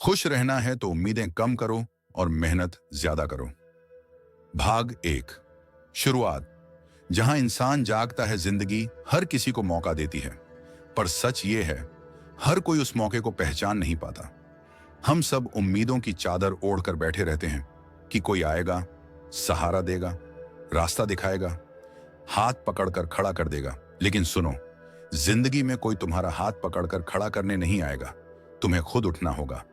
खुश रहना है तो उम्मीदें कम करो और मेहनत ज्यादा करो। भाग एक। शुरुआत। जहां इंसान जागता है, जिंदगी हर किसी को मौका देती है, पर सच ये है, हर कोई उस मौके को पहचान नहीं पाता। हम सब उम्मीदों की चादर ओढ़कर बैठे रहते हैं कि कोई आएगा, सहारा देगा, रास्ता दिखाएगा, हाथ पकड़कर खड़ा कर देगा। लेकिन सुनो, जिंदगी में कोई तुम्हारा हाथ पकड़कर खड़ा करने नहीं आएगा, तुम्हें खुद उठना होगा।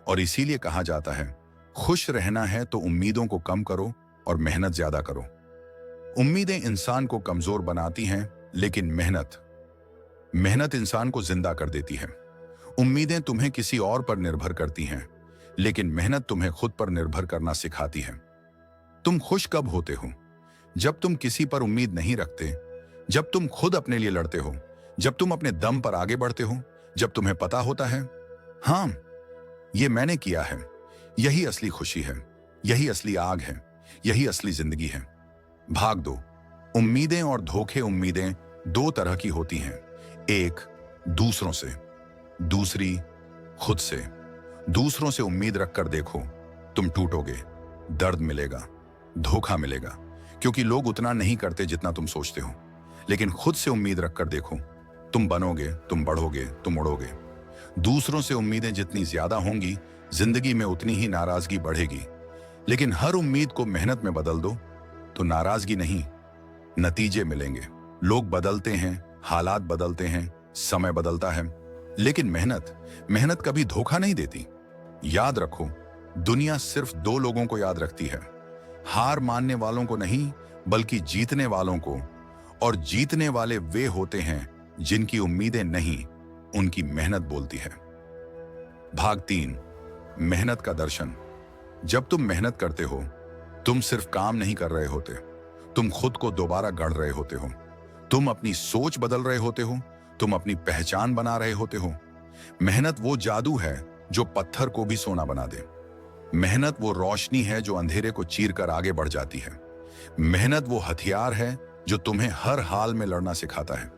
और इसीलिए कहा जाता है, खुश रहना है तो उम्मीदों को कम करो और मेहनत ज्यादा करो। उम्मीदें इंसान को कमजोर बनाती हैं, लेकिन मेहनत मेहनत इंसान को जिंदा कर देती है। उम्मीदें तुम्हें किसी और पर निर्भर करती हैं, लेकिन मेहनत तुम्हें खुद पर निर्भर करना सिखाती है। तुम खुश कब होते हो? जब तुम किसी पर उम्मीद नहीं रखते, जब तुम खुद अपने लिए लड़ते हो, जब तुम अपने दम पर आगे बढ़ते हो, जब तुम्हें पता होता है, हाँ, ये मैंने किया है। यही असली खुशी है, यही असली आग है, यही असली जिंदगी है। भाग दो। उम्मीदें और धोखे। उम्मीदें दो तरह की होती हैं, एक दूसरों से, दूसरी खुद से। दूसरों से उम्मीद रखकर देखो, तुम टूटोगे, दर्द मिलेगा, धोखा मिलेगा, क्योंकि लोग उतना नहीं करते जितना तुम सोचते हो। लेकिन खुद से उम्मीद रखकर देखो, तुम बनोगे, तुम बढ़ोगे, तुम उड़ोगे। दूसरों से उम्मीदें जितनी ज्यादा होंगी, जिंदगी में उतनी ही नाराजगी बढ़ेगी। लेकिन हर उम्मीद को मेहनत में बदल दो तो नाराजगी नहीं, नतीजे मिलेंगे। लोग बदलते हैं, हालात बदलते हैं, समय बदलता है, लेकिन मेहनत कभी धोखा नहीं देती। याद रखो, दुनिया सिर्फ दो लोगों को याद रखती है, हार मानने वालों को नहीं, बल्कि जीतने वालों को। और जीतने वाले वे होते हैं जिनकी उम्मीदें नहीं, उनकी मेहनत बोलती है। भाग तीन। मेहनत का दर्शन। जब तुम मेहनत करते हो, तुम सिर्फ काम नहीं कर रहे होते, तुम खुद को दोबारा गढ़ रहे होते हो। तुम अपनी सोच बदल रहे होते हो, तुम अपनी पहचान बना रहे होते हो। मेहनत वो जादू है जो पत्थर को भी सोना बना दे। मेहनत वो रोशनी है जो अंधेरे को चीरकर आगे बढ़ जाती है। मेहनत वो हथियार है जो तुम्हें हर हाल में लड़ना सिखाता है।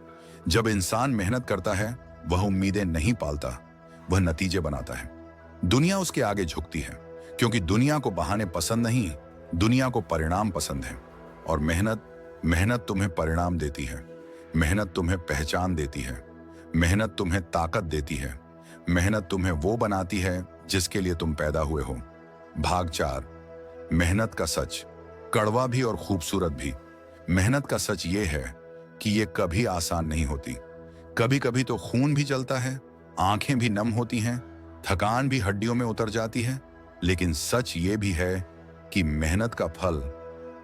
जब इंसान मेहनत करता है, वह उम्मीदें नहीं पालता, वह नतीजे बनाता है। दुनिया उसके आगे झुकती है, क्योंकि दुनिया को बहाने पसंद नहीं, दुनिया को परिणाम पसंद है। और मेहनत तुम्हें परिणाम देती है, मेहनत तुम्हें पहचान देती है, मेहनत तुम्हें ताकत देती है, मेहनत तुम्हें वो बनाती है जिसके लिए तुम पैदा हुए हो। भाग चार। मेहनत का सच। कड़वा भी और खूबसूरत भी। मेहनत का सच ये है कि ये कभी आसान नहीं होती। कभी कभी तो खून भी जलता है, आंखें भी नम होती हैं, थकान भी हड्डियों में उतर जाती है। लेकिन सच ये भी है कि मेहनत का फल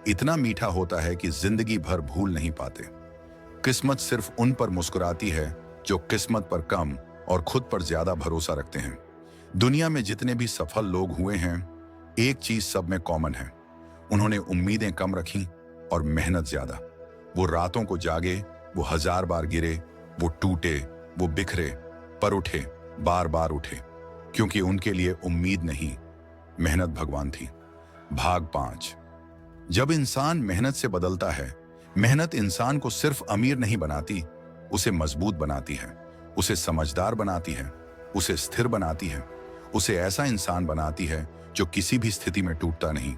इतना मीठा होता है कि जिंदगी भर भूल नहीं पाते। किस्मत सिर्फ उन पर मुस्कुराती है जो किस्मत पर कम और खुद पर ज्यादा भरोसा रखते हैं। दुनिया में जितने भी सफल लोग हुए हैं, एक चीज सब में कॉमन है, उन्होंने उम्मीदें कम रखी और मेहनत ज्यादा। वो रातों को जागे, वो 1000 बार गिरे, वो टूटे, वो बिखरे, पर उठे, बार बार उठे, क्योंकि उनके लिए उम्मीद नहीं, मेहनत भगवान थी। भाग पांच। जब इंसान मेहनत से बदलता है, मेहनत इंसान को सिर्फ अमीर नहीं बनाती, उसे मजबूत बनाती है, उसे समझदार बनाती है, उसे स्थिर बनाती है, उसे ऐसा इंसान बनाती है जो किसी भी स्थिति में टूटता नहीं।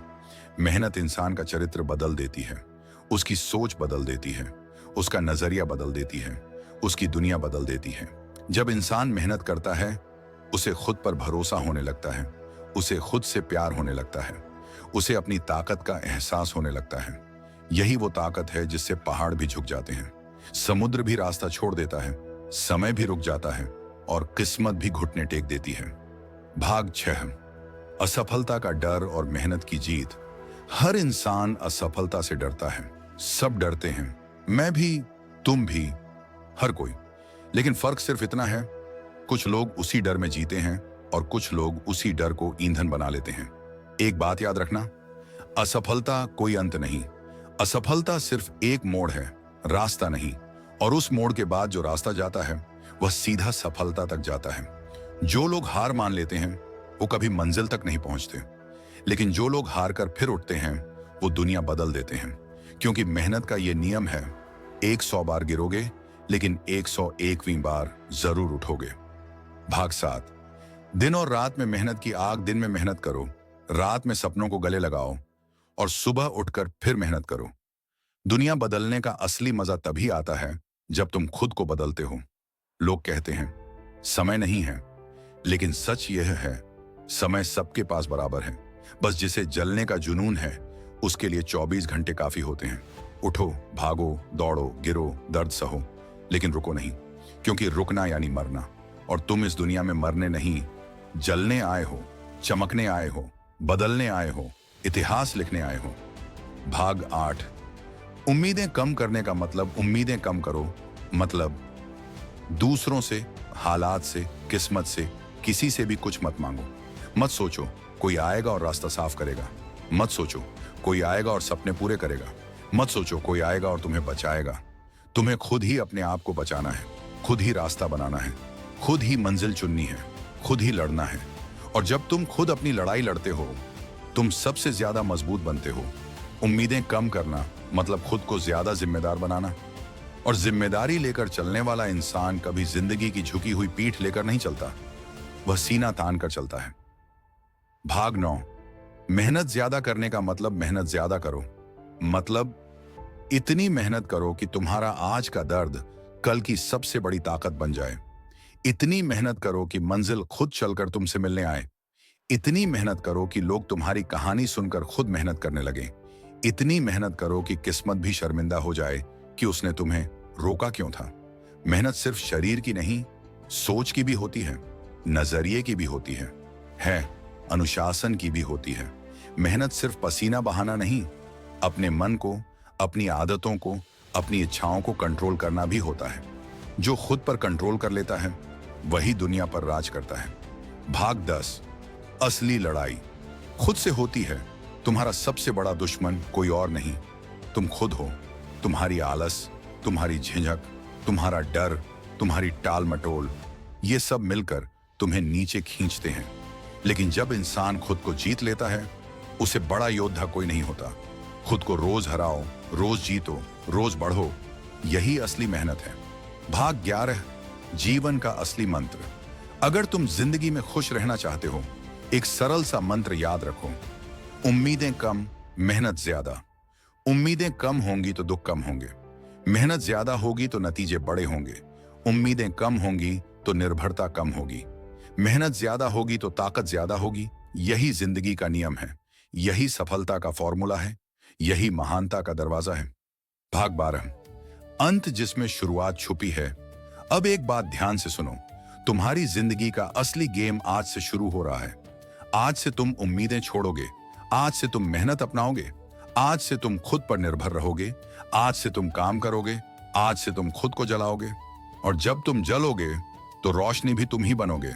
मेहनत इंसान का चरित्र बदल देती है, उसकी सोच बदल देती है, उसका नजरिया बदल देती है, उसकी दुनिया बदल देती है। जब इंसान मेहनत करता है, उसे खुद पर भरोसा होने लगता है, उसे खुद से प्यार होने लगता है, उसे अपनी ताकत का एहसास होने लगता है। यही वो ताकत है जिससे पहाड़ भी झुक जाते हैं, समुद्र भी रास्ता छोड़ देता है, समय भी रुक जाता है और किस्मत भी घुटने टेक देती है। भाग 6। असफलता का डर और मेहनत की जीत। हर इंसान असफलता से डरता है, सब डरते हैं, मैं भी, तुम भी, हर कोई। लेकिन फर्क सिर्फ इतना है, कुछ लोग उसी डर में जीते हैं और कुछ लोग उसी डर को ईंधन बना लेते हैं। एक बात याद रखना, असफलता कोई अंत नहीं, असफलता सिर्फ एक मोड़ है, रास्ता नहीं। और उस मोड़ के बाद जो रास्ता जाता है, वह सीधा सफलता तक जाता है। जो लोग हार मान लेते हैं, वो कभी मंजिल तक नहीं पहुंचते, लेकिन जो लोग हार कर फिर उठते हैं, वो दुनिया बदल देते हैं। क्योंकि मेहनत का ये नियम है, 100 बार गिरोगे, लेकिन 101वीं बार जरूर उठोगे। भाग 7। दिन और रात में मेहनत की आग, दिन में मेहनत करो, रात में सपनों को गले लगाओ और सुबह उठकर फिर मेहनत करो। दुनिया बदलने का असली मजा तभी आता है जब तुम खुद को बदलते हो। लोग कहते हैं समय नहीं है, लेकिन सच यह है समय सबके पास बराबर है। बस जिसे जलने का जुनून है उसके लिए 24 घंटे काफी होते हैं। उठो, भागो, दौड़ो, गिरो, दर्द सहो, लेकिन रुको नहीं, क्योंकि रुकना यानी मरना। और तुम इस दुनिया में मरने नहीं, जलने आए हो, चमकने आए हो, बदलने आए हो, इतिहास लिखने आए हो। भाग 8। उम्मीदें कम करने का मतलब उम्मीदें कम करो, मतलब दूसरों से, हालात से, किस्मत से, किसी से भी कुछ मत मांगो। मत सोचो कोई आएगा और रास्ता साफ करेगा। मत सोचो कोई आएगा और सपने पूरे करेगा। मत सोचो कोई आएगा और तुम्हें बचाएगा। तुम्हें खुद ही अपने आप को बचाना है, खुद ही रास्ता बनाना है, खुद ही मंजिल चुननी है, खुद ही लड़ना है। और जब तुम खुद अपनी लड़ाई लड़ते हो, तुम सबसे ज्यादा मजबूत बनते हो। उम्मीदें कम करना मतलब खुद को ज्यादा जिम्मेदार बनाना। और जिम्मेदारी लेकर चलने वाला इंसान कभी जिंदगी की झुकी हुई पीठ लेकर नहीं चलता, वह सीना तान कर चलता है। भाग 9। मेहनत ज्यादा करने का मतलब मेहनत ज्यादा करो, मतलब इतनी मेहनत करो कि तुम्हारा आज का दर्द कल की सबसे बड़ी ताकत बन जाए। इतनी मेहनत करो कि मंजिल खुद चलकर तुमसे मिलने आए। इतनी मेहनत करो कि लोग तुम्हारी कहानी सुनकर खुद मेहनत करने लगे। इतनी मेहनत करो कि किस्मत भी शर्मिंदा हो जाए कि उसने तुम्हें रोका क्यों था। मेहनत सिर्फ शरीर की नहीं, सोच की भी होती है, नजरिए की भी होती है, अनुशासन की भी होती है। मेहनत सिर्फ पसीना बहाना नहीं, अपने मन को, अपनी आदतों को, अपनी इच्छाओं को कंट्रोल करना भी होता है। जो खुद पर कंट्रोल कर लेता है वही दुनिया पर राज करता है। भाग 10। असली लड़ाई खुद से होती है। तुम्हारा सबसे बड़ा दुश्मन कोई और नहीं, तुम खुद हो। तुम्हारी आलस, तुम्हारी झिझक, तुम्हारा डर, तुम्हारी टाल मटोल, ये सब मिलकर तुम्हें नीचे खींचते हैं। लेकिन जब इंसान खुद को जीत लेता है, उसे बड़ा योद्धा कोई नहीं होता। खुद को रोज हराओ, रोज जीतो, रोज बढ़ो, यही असली मेहनत है। भाग 11। जीवन का असली मंत्र। अगर तुम जिंदगी में खुश रहना चाहते हो, एक सरल सा मंत्र याद रखो, उम्मीदें कम, मेहनत ज्यादा। उम्मीदें कम होंगी तो दुख कम होंगे, मेहनत ज्यादा होगी तो नतीजे बड़े होंगे। उम्मीदें कम होंगी तो निर्भरता कम होगी, मेहनत ज्यादा होगी तो ताकत ज्यादा होगी। यही जिंदगी का नियम है, यही सफलता का फॉर्मूला है, यही महानता का दरवाजा है। भाग 12। अंत जिसमें शुरुआत छुपी है। अब एक बात ध्यान से सुनो, तुम्हारी जिंदगी का असली गेम आज से शुरू हो रहा है। आज से तुम उम्मीदें छोड़ोगे, आज से तुम मेहनत अपनाओगे, आज से तुम खुद पर निर्भर रहोगे, आज से तुम काम करोगे, आज से तुम खुद को जलाओगे। और जब तुम जलोगे तो रोशनी भी तुम ही बनोगे।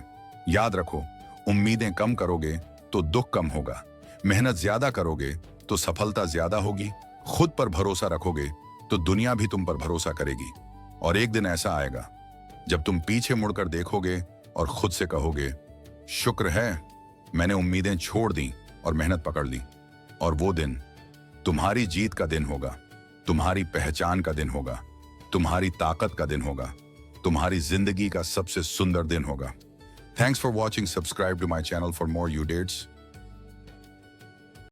याद रखो, उम्मीदें कम करोगे तो दुख कम होगा, मेहनत ज्यादा करोगे तो सफलता ज्यादा होगी, खुद पर भरोसा रखोगे तो दुनिया भी तुम पर भरोसा करेगी। और एक दिन ऐसा आएगा जब तुम पीछे मुड़कर देखोगे और खुद से कहोगे, शुक्र है मैंने उम्मीदें छोड़ दी और मेहनत पकड़ ली। और वो दिन तुम्हारी जीत का दिन होगा, तुम्हारी पहचान का दिन होगा, तुम्हारी ताकत का दिन होगा, तुम्हारी जिंदगी का सबसे सुंदर दिन होगा। Thanks for watching. Subscribe to my channel for more you dates.